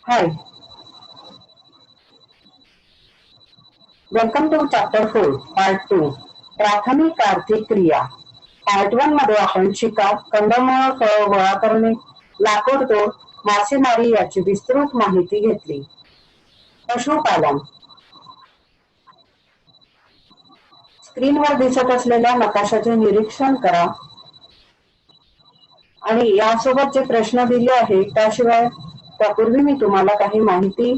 Hi, welcome to chapter 4, part 2. प्राथमिक आर्थिक क्रिया. पार्ट 1 मध्ये आपण शिकार, कंदमुळं, फळ गोळा करणे, लाकूड तोड, मासेमारी याची विस्तृत माहिती घेतली. पशुपालन. स्क्रीनवर दिसत असलेल्या नकाशाचे निरीक्षण करा आणि यासोबत जे प्रश्न दिले आहे त्याशिवाय त्यापूर्वी मी तुम्हाला काही माहिती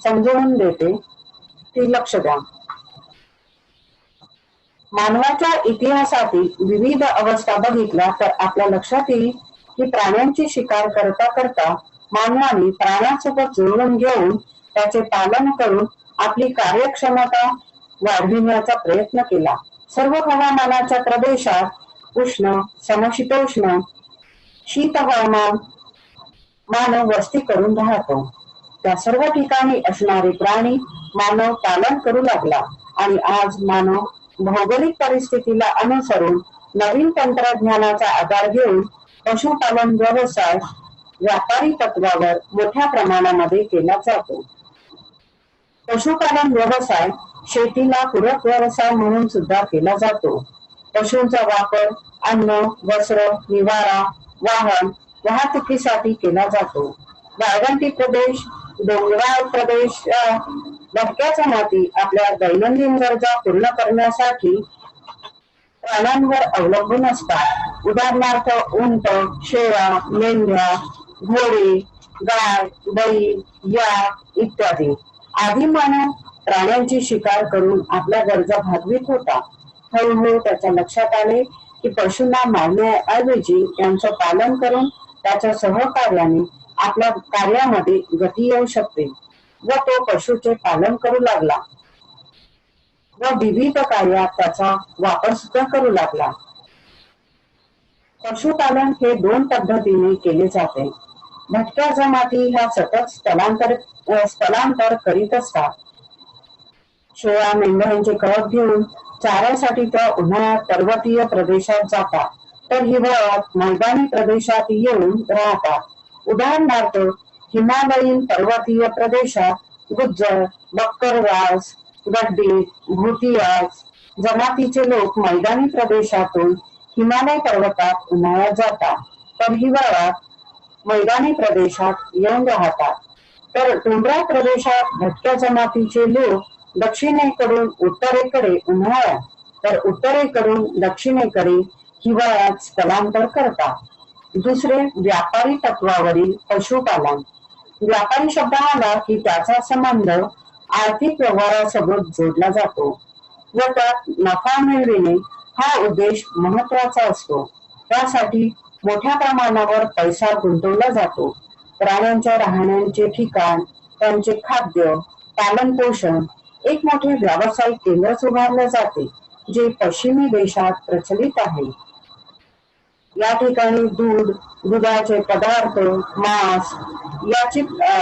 समजावून देते, ती लक्ष द्या. मानवाच्या इतिहासातील विविध अवस्था बघितल्या तर आपल्या लक्षात येईल की प्राण्यांची शिकार करता करता मानवाने प्राण्यांसोबत जुळवून घेऊन त्याचे पालन करून आपली कार्यक्षमता वाढविण्याचा प्रयत्न केला. सर्व हवामानाच्या प्रदेशात उष्ण, समशीतोष्ण, शीत हवामान मानव वस्ती करून राहतो. त्या सर्व ठिकाणी असणारे प्राणी मानव पालन करू लागला आणि आज मानव भौगोलिक परिस्थितीला अनुसरून नवीन तंत्रज्ञानाचा आधार घेऊन पशुपालन व्यवसाय व्यापारी तत्वावर मोठ्या प्रमाणामध्ये केला जातो. पशुपालन व्यवसाय शेतीला पूरक व्यवसाय म्हणून सुद्धा केला जातो. पशूंचा वापर अन्न, वस्त्र, निवारा, वाहन, वाहतुकीसाठी केला जातो. वाळवंटी प्रदेश, डोंगराळ प्रदेश, भटक्या जमाती आपल्या दैनंदिन गरजा पूर्ण करण्यासाठी प्राण्यांवर अवलंबून असतात. उदाहरणार्थ उंट, शेळ्या, मेंढ्या, घोडे, गाय, बैल, याक इत्यादी. आधी मानव प्राण्यांची शिकार करून आपल्या गरजा भागवित होता. हळूहळू त्याच्या लक्षात आले की पशूंना मारण्याऐवजी त्यांचं पालन करून त्याच्या सहकार्याने आपल्या कार्यामध्ये गती येऊ शकते व तो पशूचे पालन करू लागला व विविध कार्यात त्याचा वापर सुद्धा करू लागला. पशुपालन हे 2 पद्धतीने केले जाते. भटक्या जमाती ह्या सतत स्थलांतर करीत असतात. शेळ्या मेंढ्यांचे कळप घेऊन चाऱ्यासाठी त्या उन्हाळ्यात पर्वतीय प्रदेशात जातात तर हिवाळ्यात मैदानी प्रदेशात येऊन राहतात. उदाहरणार्थ हिमालयीन पर्वतीय प्रदेशात गुज्जर, बक्करवास, गड्डी, भूतियास जमातीचे लोक मैदानी प्रदेशातून हिमालय पर्वतात उन्हाळ्यात जातात तर हिवाळ्यात मैदानी प्रदेशात येऊन राहतात. तर डोंगराळ प्रदेशात भटक्या जमातीचे लोक दक्षिणेकडून उत्तरेकडे उन्हाळ्यात तर उत्तरेकडून दक्षिणेकडे हिवाळ्यात स्थलांतर करतात. दुसरे व्यापारी तत्वावरील पशुपालन. व्यापारी शब्द आला की त्याचा संबंध आर्थिक व्यवहारासोबत जोडला जातो व त्यात नफा मिळविणे हा उद्देश महत्वाचा असतो. त्यासाठी मोठ्या प्रमाणावर पैसा गुंतवला जातो. प्राण्यांच्या राहण्याचे ठिकाण, त्यांचे खाद्य, पालन पोषण एक मोठे व्यावसायिक केंद्रच उभारले जाते जे पश्चिमी देशात प्रचलित आहे. या ठिकाणी दूध, दुधाचे पदार्थ, मांस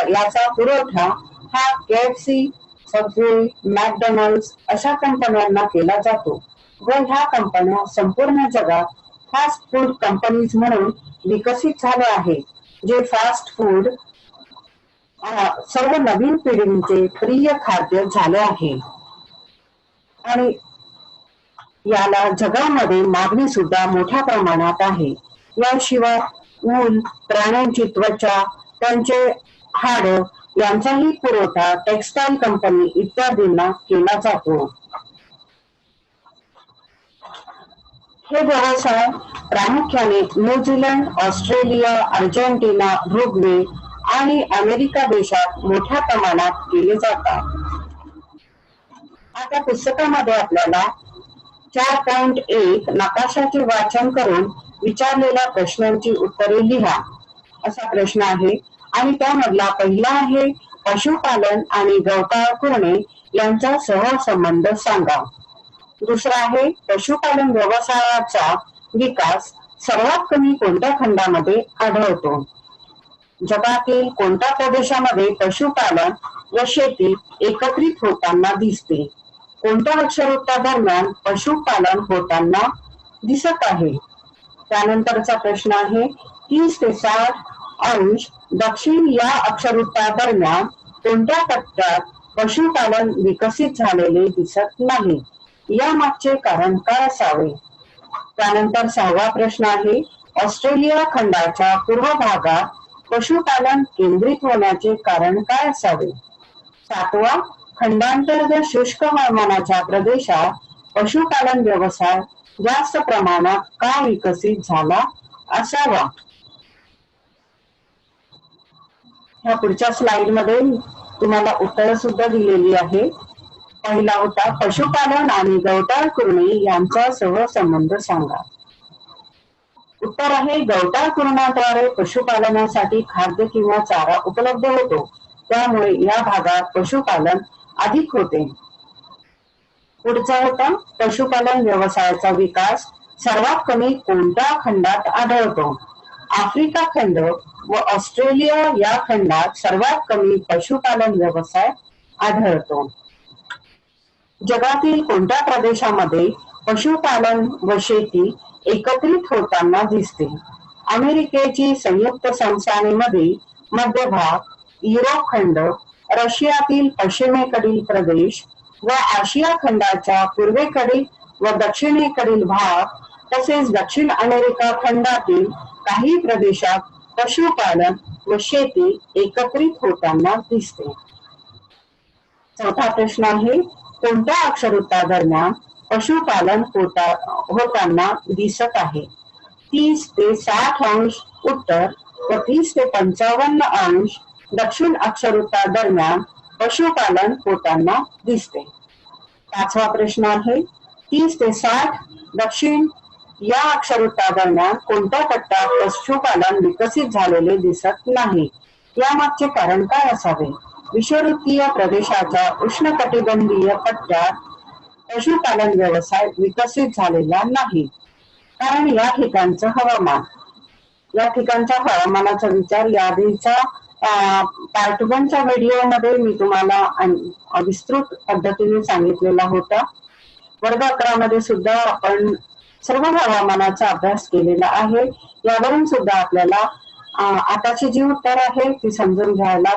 याचा पुरवठा हा KFC, सबवे, मॅकडोनल्ड्स अशा कंपन्यांना केला जातो व ह्या कंपन्या संपूर्ण जगात फास्ट फूड कंपनीज म्हणून विकसित झाल्या आहेत, जे फास्ट फूड सर्व नवीन पिढीचे प्रिय खाद्य झाले आहे आणि याला जगामध्ये मागणी सुद्धा मोठ्या प्रमाणात आहे. याशिवाय ऊन, प्राण्यांची त्वचा, त्यांचे हाड यांचाही पुरवठा टेक्सटाईल कंपनी इत्यादींना केला जातो. हे व्यवसाय प्रामुख्याने न्यूझीलंड, ऑस्ट्रेलिया, अर्जेंटिना, उरुग्वे आणि अमेरिका देशात मोठ्या प्रमाणात केले जातात. आता पुस्तकामध्ये आपल्याला 4.1 नकाशाचे वाचन करून विचारलेल्या प्रश्नांची उत्तरे लिहा असा प्रश्न आहे आणि त्यामधला पहिला आहे पशुपालन आणि गवताळ कुरणे यांचा सहसंबंध सांगा. दुसरा आहे पशुपालन व्यवसायाचा विकास सर्वात कमी कोणत्या खंडामध्ये आढळतो. जगातील कोणत्या प्रदेशामध्ये पशुपालन व शेती एकत्रित होताना दिसते. कोणत्या वृक्षारोपणादरम्यान पशुपालन होताना दिसत आहे. त्यानंतरचा प्रश्न आहे 30 ते 60 अंश दक्षिण या अक्षरवृत्तादरम्यान कोणत्या टप्प्यात पशुपालन विकसित झालेले दिसत नाही? यामागचे कारण काय असावे? त्यानंतर 6वा प्रश्न आहे, ऑस्ट्रेलिया खंडाच्या पूर्व भागात पशुपालन केंद्रित होण्याचे कारण काय असावे? 7वा, खंडांतर्गत शुष्क हवामानाच्या प्रदेशात पशुपालन व्यवसाय जास्त प्रमाणात का विकसित झाला असावा? ह्या पुढच्या स्लाइड मध्ये तुम्हाला उत्तर सुद्धा दिलेली आहे. पहिला होता, पशुपालन आणि गवताळ कुरणे यांचा सहसंबंध सांगा. उत्तर आहे, गवताळ कुरणाद्वारे पशुपालनासाठी खाद्य किंवा चारा उपलब्ध होतो, त्यामुळे या भागात पशुपालन अधिक होते. पुढचा होता, पशुपालन व्यवसायाचा विकास सर्वात कमी कोणत्या खंडात आढळतो? आफ्रिका खंड व ऑस्ट्रेलिया या खंडात सर्वात कमी पशुपालन व्यवसाय आढळतो. जगातील कोणत्या प्रदेशामध्ये पशुपालन व शेती एकत्रित होताना दिसते? अमेरिकेची संयुक्त संस्थानामध्ये मध्य भाग, युरोप खंड, रशियातील पश्चिमेकडील प्रदेश व आशिया खंडाच्या पूर्वेकडील व दक्षिणेकडील भाग तसेच दक्षिण अमेरिका खंडातील काही प्रदेशात पशुपालन व शेती एकत्रित होताना दिसते. चौथा प्रश्न आहे, कोणत्या अक्षरवृत्तादरम्यान पशुपालन होताना दिसत आहे? 30 ते 60 अंश उत्तर व 30 ते 55 अंश दक्षिण अक्षरवृत्तादरम्यान पशुपालन होताना दिसते. 5वा प्रश्न आहे, 30 ते 60 दक्षिण या अक्षरवृत्तादरम्यान कोणत्या टप्प्यात पशुपालन विकसित झालेले दिसत नाही? यामागचे कारण काय असावे? विषुववृत्तीय प्रदेशाच्या उष्णकटिबंधीय पट्ट्यात पशुपालन व्यवसाय विकसित झालेला नाही, कारण या ठिकाणचं हवामान, या ठिकाणच्या हवामानाचा विचार याआधीच्या पार्ट 1च्या व्हिडिओ मी तुम्हाला विस्तृत पद्धतीने सांगितलेला होता. वर्ग 11 मध्ये सुद्धा आपण सर्व हवामानाचा अभ्यास केलेला आहे. यावरून सुद्धा आपल्याला आताची जी उत्तर आहे ती समजून घ्यायला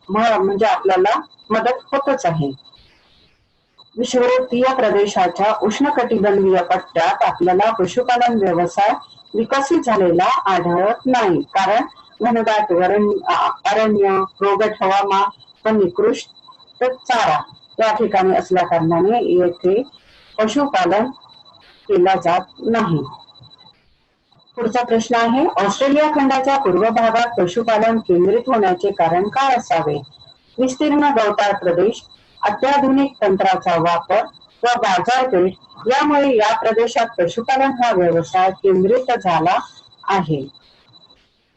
म्हणजे आपल्याला मदत होतच आहे. विषुववृत्तीय प्रदेशाच्या उष्णकटिबंधीय पट्ट्यात आपल्याला पशुपालन व्यवसाय विकसित झालेला आढळत नाही, कारण घनदाट अरण्य, रोगट हवामान व निकृष्ट चारा या ठिकाणी असल्या कारणाने येथे पशुपालन केला जात नाही. पुढचा प्रश्न आहे, ऑस्ट्रेलिया खंडाच्या पूर्व भागात पशुपालन केंद्रित होण्याचे कारण काय असावे? विस्तीर्ण गवताळ प्रदेश, अत्याधुनिक तंत्राचा वापर व बाजारपेठ यामुळे या प्रदेशात पशुपालन हा व्यवसाय केंद्रित झाला आहे.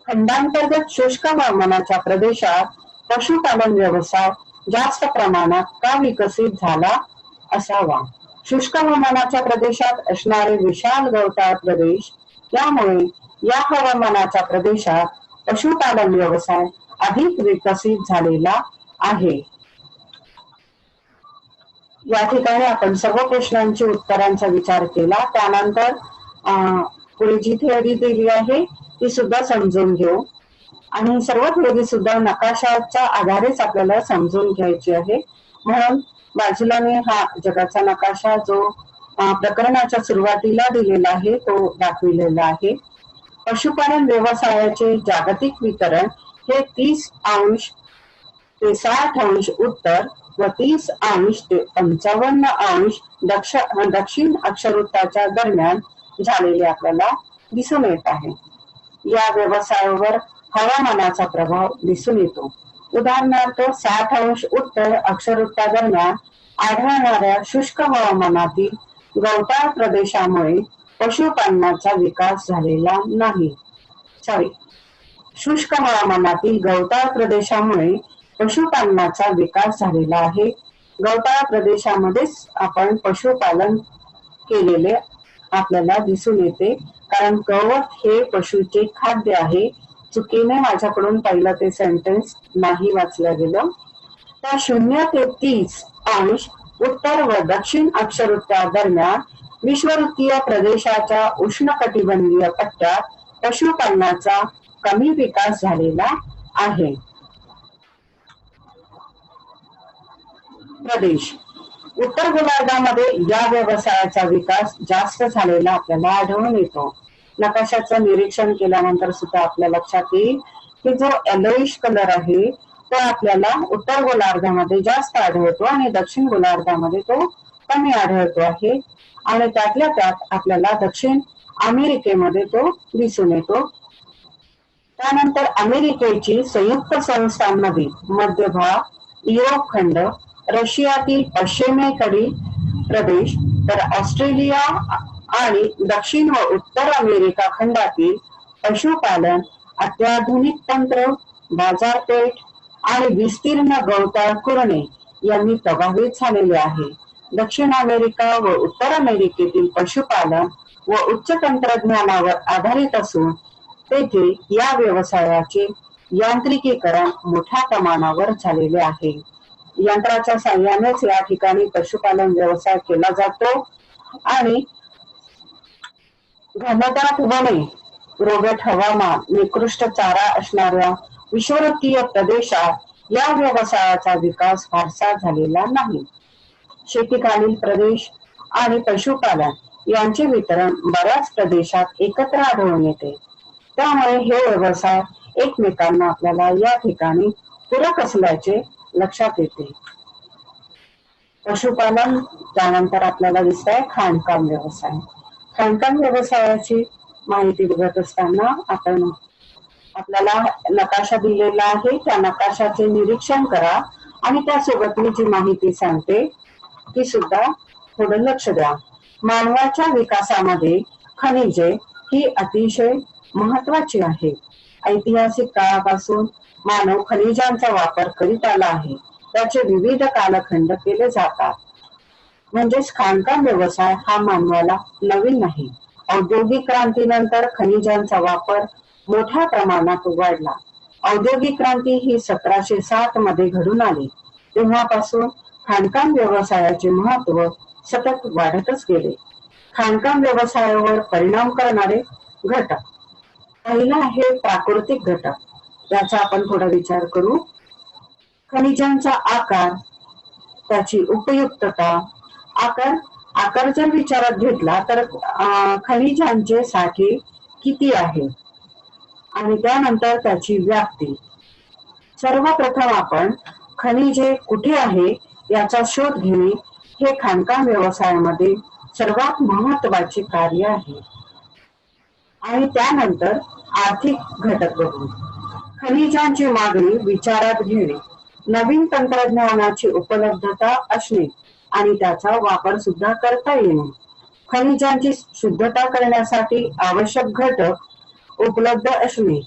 खंडांतर्गत शुष्क हवामानाच्या प्रदेशात पशुपालन व्यवसाय जास्त प्रमाणात का विकसित झाला असावा? शुष्क हवामानाच्या प्रदेशात असणारे विशाल गवताळ प्रदेश यामुळे या हवामानाच्या प्रदेशात पशुपालन व्यवसाय अधिक विकसित झालेला आहे. या ठिकाणी आपण सर्व प्रश्नांची उत्तरांचा विचार केला. त्यानंतर पुढे जी थेअरी दिली आहे ती सुद्धा समजून घेऊ आणि सर्व थेअरी सुद्धा नकाशाच्या आधारेच आपल्याला समजून घ्यायची आहे. म्हणून बाजूला मी हा जगाचा नकाशा जो प्रकरणाच्या सुरुवातीला दिलेला आहे तो दाखविलेला आहे. पशुपालन व्यवसायाचे जागतिक वितरण हे 30 अंश ते 60 अंश उत्तर व 30 अंश ते 55 अंश दक्षिण अक्षरवृत्ताच्या दरम्यान झालेले आपल्याला दिसून येत आहे. या व्यवसायावर हवामानाचा प्रभाव दिसून येतो. उदाहरणार्थ 60 अंश उत्तर अक्षरवृत्तादरम्यान आढळणाऱ्या शुष्क हवामानातील गवताळ प्रदेशामुळे पशुपालनाचा विकास झालेला नाही. शुष्क हवामानातील गवताळ प्रदेशामुळे पशुपालनाचा विकास झालेला आहे. गवताळ प्रदेशामध्येच आपण पशुपालन केलेले आपल्याला दिसून येते, कारण गवत हे पशुचे खाद्य आहे. चुकीने माझ्याकडून पहिलं ते सेंटेन्स नाही वाचलं गेलं. तर 0 ते 30 अंश उत्तर व दक्षिण अक्षरवृत्ता दरम्यान विषुववृत्तीय प्रदेशाच्या उष्णकटिबंधीय पट्ट्यात पशुपालनाचा कमी विकास झालेला आहे. प्रदेश उत्तर गोलार्धामध्ये या व्यवसायाचा विकास जास्त झालेला आपल्याला आढळून येतो. नकाशाचं निरीक्षण केल्यानंतर सुद्धा आपल्या लक्षात येईल की जो येलोइश कलर आहे तो आपल्याला उत्तर गोलार्धामध्ये जास्त आढळतो आणि दक्षिण गोलार्धामध्ये तो कमी आढळतो आहे. आणि त्यातल्या त्यात आपल्याला दक्षिण अमेरिकेमध्ये तो दिसून येतो. त्यानंतर अमेरिकेची संयुक्त संस्थांमध्ये मध्य भाग, युरोप खंड, रशियातील पश्चिमेकडील प्रदेश, तर ऑस्ट्रेलिया आणि दक्षिण व उत्तर अमेरिका खंडातील पशुपालन, अत्याधुनिक तंत्र, बाजारपेठ आणि विस्तीर्ण गवताळ कुरणे यांनी प्रभावित झालेले आहे. दक्षिण अमेरिका व उत्तर अमेरिकेतील पशुपालन व उच्च तंत्रज्ञानावर आधारित असून तेथे या व्यवसायाचे यांत्रिकीकरण मोठ्या प्रमाणावर झालेले आहे. यंत्राच्या साहाय्यानेच या ठिकाणी पशुपालन व्यवसाय केला जातो आणि घनदाट वने, रोगट हवामान, निकृष्ट चारा असणाऱ्या विषुववृत्तीय प्रदेशात या व्यवसायाचा विकास फारसा झालेला नाही. शेतीकालीन प्रदेश आणि पशुपालन यांचे वितरण बऱ्याच प्रदेशात एकत्र आढळून येते. त्यामुळे हे व्यवसाय एकमेकांना आपल्याला या ठिकाणी पूरक असल्याचे लक्षात येते. पशुपालन, त्यानंतर आपल्याला दिसतंय खाणकाम व्यवसाय. खाणकाम व्यवसायाची माहिती बघत असताना आपल्याला नकाशा दिलेला आहे, त्या नकाशाचे निरीक्षण करा आणि त्यासोबत मी जी माहिती सांगते ती सुद्धा थोडं लक्ष द्या. मानवाच्या विकासामध्ये खनिजे ही अतिशय महत्वाची आहे. ऐतिहासिक काळापासून मानव खनिजांचा वापर करीत आला आहे. त्याचे विविध कालखंड केले जातात. म्हणजेच खाणकाम व्यवसाय हा मानवाला नवीन नाही. औद्योगिक क्रांतीनंतर खनिजांचा वापर मोठ्या प्रमाणात वाढला. औद्योगिक क्रांती ही 1760 मध्ये घडून आली. तेव्हापासून खाणकाम व्यवसायाचे महत्व सतत वाढतच गेले. खाणकाम व्यवसायावर परिणाम करणारे घटक. पहिला आहे प्राकृतिक घटक. याचा आपण थोडा विचार करू. खनिजांचा आकार, त्याची उपयुक्तता. आकार जर विचारात घेतला तर खनिजांचे साठे किती आहे आणि त्यानंतर त्याची व्याप्ती. सर्वप्रथम आपण खनिजे कुठे आहे याचा शोध घेणे हे खाणकाम व्यवसायामध्ये सर्वात महत्वाचे कार्य आहे. आणि त्यानंतर आर्थिक घटक बघू. खनिजांची मागणी विचारात घेणे, नवीन तंत्रज्ञानाची उपलब्धता असणे आणि त्याचा वापर सुद्धा करता येणे, खनिजांची शुद्धता करण्यासाठी आवश्यक घटक उपलब्ध असणे,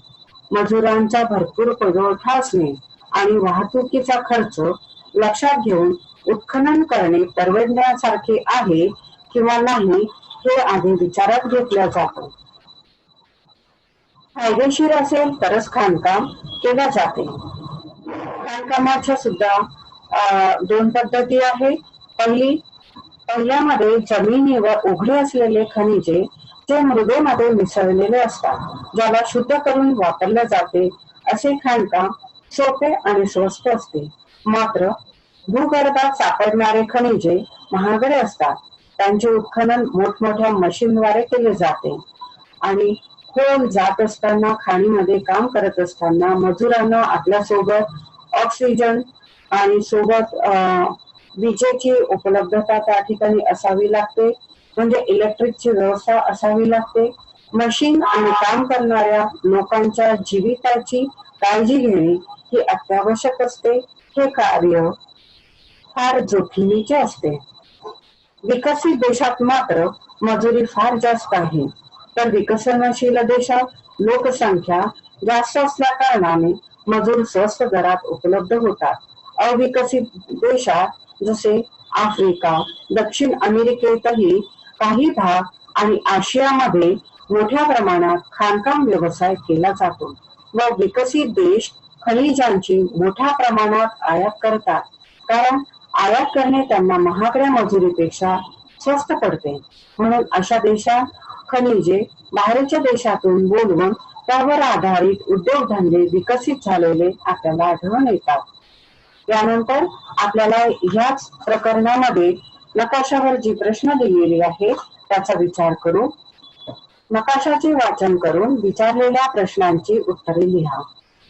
मजुरांचा भरपूर पुरवठा असणे आणि वाहतुकीचा खर्च लक्षात घेऊन उत्खनन करणे परवडण्यासारखे आहे किंवा नाही हे आधी विचारात घेतले जाते. फायदेशीर असेल तरच खाणकाम केले जाते. खाणकामाच्या सुद्धा दोन पद्धती आहे. पहिल्यामध्ये जमिनीवर उघडे असलेले खनिजे जे मृदेमध्ये मिसळलेले असतात, ज्याला शुद्ध करून वापरले जाते, असे खाणकाम सोपे आणि स्वस्त असते. मात्र भूगर्भात सापडणारे खनिजे महागडे असतात. त्यांचे उत्खनन मोठमोठ्या मशीनद्वारे केले जाते आणि खोल जात असताना, खाणीमध्ये काम करत असताना मजुरांना आपल्या सोबत ऑक्सिजन आणि सोबत विजेची उपलब्धता त्या ठिकाणी असावी लागते. म्हणजे इलेक्ट्रिकची व्यवस्था असावी लागते. मशीन आणि काम करणाऱ्या लोकांच्या जीविताची काळजी घेणे ही अत्यावश्यक असते. हे कार्य फार जोखमीचे असते. विकसित देशात मात्र मजुरी फार जास्त आहे, तर विकसनशील देशात लोकसंख्या जास्त असल्या कारणाने मजूर स्वस्त दरात उपलब्ध होतात. अविकसित देशात जसे आफ्रिका, दक्षिण अमेरिकेतही काही भाग आणि आशियामध्ये मोठ्या प्रमाणात खाणकाम व्यवसाय केला जातो व विकसित देश खनिजांची मोठ्या प्रमाणात आयात करतात, कारण आयात करणे त्यांना महागड्या मजुरीपेक्षा स्वस्त पडते. म्हणून अशा देशात खनिजे बाहेरच्या देशातून बोलवून त्यावर आधारित उद्योगधंदे विकसित झालेले आपल्याला आढळून येतात. यानंतर आपल्याला ह्याच प्रकरणामध्ये नकाशावर जी प्रश्न दिलेली आहे त्याचा विचार करू. नकाशाचे वाचन करून विचारलेल्या प्रश्नांची उत्तरे लिहा.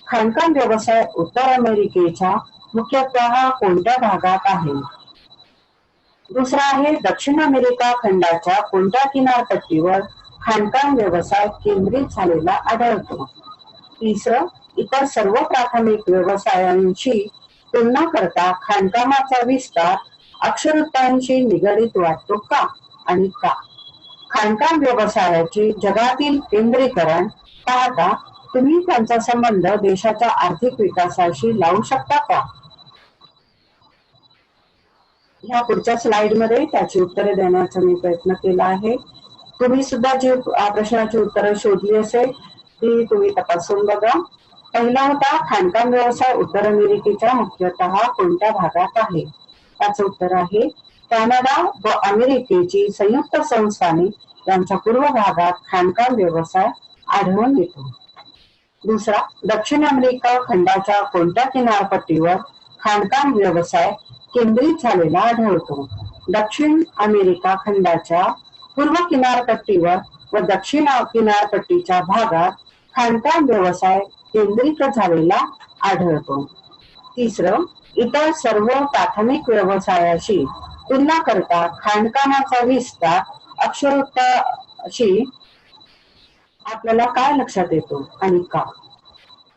खाणकाम व्यवसाय उत्तर अमेरिकेच्या मुख्यतः कोणत्या भागात आहे? दुसरा आहे दक्षिण अमेरिका खंडाच्या कोणत्या किनारपट्टीवर खाणकाम व्यवसाय केंद्रित झालेला आढळतो? तिसरं, इतर सर्व प्राथमिक व्यवसायांशी तुलना करता खाणकामाचा विस्तार अक्षरवृत्तांशी निगडीत वाटतो का आणि का? खाणकाम व्यवसायाचे जगातील केंद्रीकरण पाहता तुम्ही त्यांचा संबंध देशाच्या आर्थिक विकासाशी लावू शकता का? ह्या पुढच्या स्लाइडमध्ये त्याची उत्तरे देण्याचा मी प्रयत्न केला आहे. तुम्ही सुद्धा जी प्रश्नाची उत्तरे शोधली असेल ती तुम्ही तपासून बघा. पहिला होता खाणकाम व्यवसाय उत्तर अमेरिकेच्या मुख्यतः कोणत्या भागात आहे? त्याचं उत्तर आहे कॅनडा व अमेरिकेची संयुक्त संस्थाने यांच्या पूर्व भागात खाणकाम व्यवसाय आढळून येतो. दुसरा, दक्षिण अमेरिका खंडाच्या कोणत्या किनारपट्टीवर खाणकाम व्यवसाय केंद्रित झालेला आढळतो? दक्षिण अमेरिका खंडाच्या पूर्व किनारपट्टीवर व दक्षिण किनारपट्टीच्या भागात खाणकाम व्यवसाय केंद्रित झालेला आढळतो. तिसरं, इतर सर्व प्राथमिक व्यवसायाशी तुलना करता खाणकामाचा विस्तार अक्षरवृत्ताशी आपल्याला काय लक्षात येतो आणि का?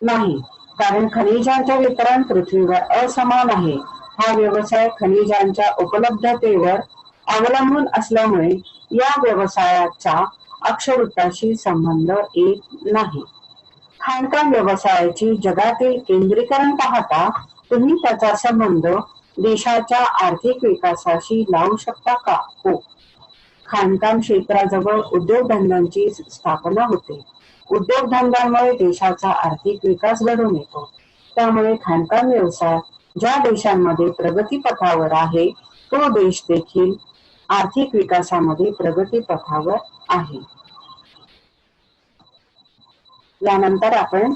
नाही, कारण खनिजांचे वितरण पृथ्वीवर असमान आहे. हा व्यवसाय खनिजांच्या उपलब्धतेवर अवलंबून असल्यामुळे या व्यवसायाचा अक्षरवृत्ताशी संबंध येत नाही. खाणकाम व्यवसायाची जगातील केंद्रीकरण पाहता तुम्ही त्याचा संबंध देशाच्या आर्थिक विकासाशी लावू शकता का? हो. खाणकाम क्षेत्राजवळ उद्योगधंद्यांची स्थापना होते. उद्योगधंद्यांमुळे देशाचा आर्थिक विकास घडून येतो. त्यामुळे खाणकाम व्यवसाय ज्या देशांमध्ये प्रगतीपथावर आहे तो देश देखील आर्थिक विकासामध्ये प्रगतीपथावर आहे. यानंतर आपण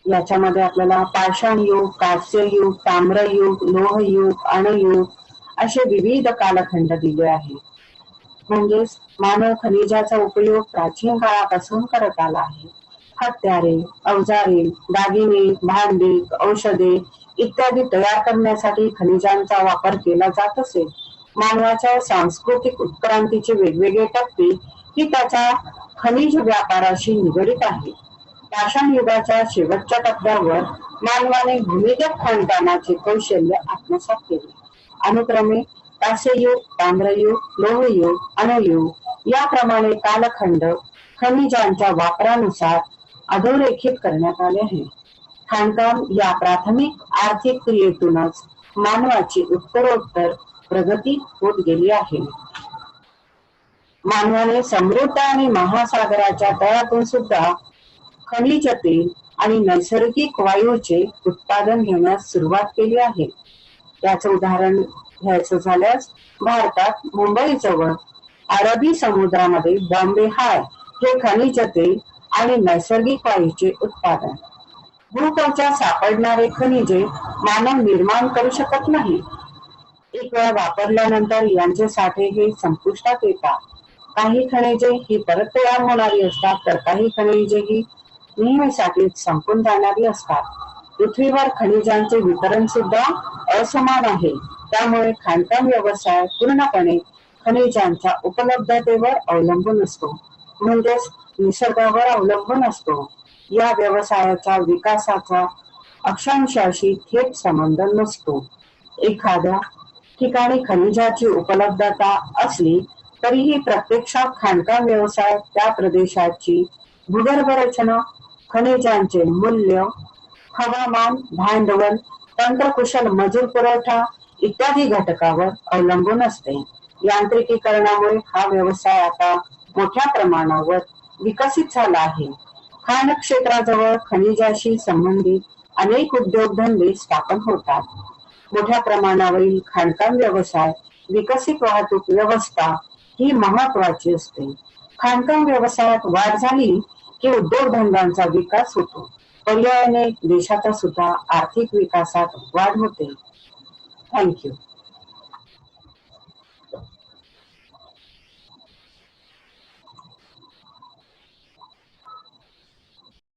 याच्यामध्ये आपल्याला पाषाण युग, कांस्य युग, ताम्रयुग, लोहयुग, अणुयुग असे विविध कालखंड दिले आहेत. म्हणजेच मानव खनिजाचा उपयोग प्राचीन काळापासून करत आला आहे. हत्यारे, अवजारे, दागिने, भांडी, औषधे इत्यादी तयार करण्यासाठी खनिजांचा वापर केला जात असेल. मानवाच्या सांस्कृतिक उत्क्रांतीचे वेगवेगळे टप्पे ही त्याच्या खनिज व्यापाराशी निगडित आहेत. पाषाण युगाच्या शेवटच्या टप्प्यावर मानवाने भूमिगत खाणकामाचे कौशल्य आत्मसात केले. अनुक्रमे कांस्ययुग, ताम्रयुग, लोहयुग, अणुयुग याप्रमाणे कालखंड खनिजांच्या वापरानुसार अधोरेखित करण्यात आले आहे. खाणकाम या प्राथमिक आर्थिक क्रियेतूनच मानवाची उत्तरोत्तर प्रगती होत गेली आहे. मानवाने समृद्ध आणि महासागराच्या तळातून सुद्धा खनिज तेल आणि नैसर्गिक वायूचे उत्पादन घेण्यास सुरुवात केली आहे. याचं उदाहरण घ्यायचं झाल्यास भारतात मुंबई जवळ अरबी समुद्रामध्ये बॉम्बे हाय हे खनिज तेल आणि नैसर्गिक वायूचे उत्पादन. भूकवचात सापडणारे खनिजे मानव निर्माण करू शकत नाही. एक वेळा वापरल्यानंतर यांचे साठे हे संपुष्टात येतात. काही खनिजे ही परत तयार होणारी असतात तर काही खनिजे ही नेहमीसाठी संपून जाणारी असतात. पृथ्वीवर खनिजांचे वितरण सुद्धा असमान आहे. त्यामुळे खाणकाम व्यवसाय पूर्णपणे खनिजांच्या उपलब्धतेवर अवलंबून असतो, म्हणजेच निसर्गावर अवलंबून असतो. या व्यवसायाच्या विकासाचा अक्षांशाशी थेट संबंध नसतो. एखाद्या ठिकाणी खनिजाची उपलब्धता असली तरीही प्रत्यक्षात खाणकाम व्यवसाय त्या प्रदेशाची भूगर्भ रचना, खनिजांचे मूल्य, हवामान, भांडवल, तंत्रकुशल मजूर पुरवठा इत्यादी घटकावर अवलंबून असते. यांत्रिकीकरणामुळे हा व्यवसाय आता मोठ्या प्रमाणावर विकसित झाला आहे. खाण क्षेत्राजवळ खनिजाशी संबंधित अनेक उद्योगधंदे स्थापन होतात. मोठ्या प्रमाणावरील खाणकाम व्यवसाय विकसित वाहतूक व्यवस्था ही महत्वाची असते. खाणकाम व्यवसायात वाढ झाली की उद्योगधंद्यांचा विकास होतो. पर्यायाने देशाचा सुद्धा आर्थिक विकासात वाढ होते. थँक्यू.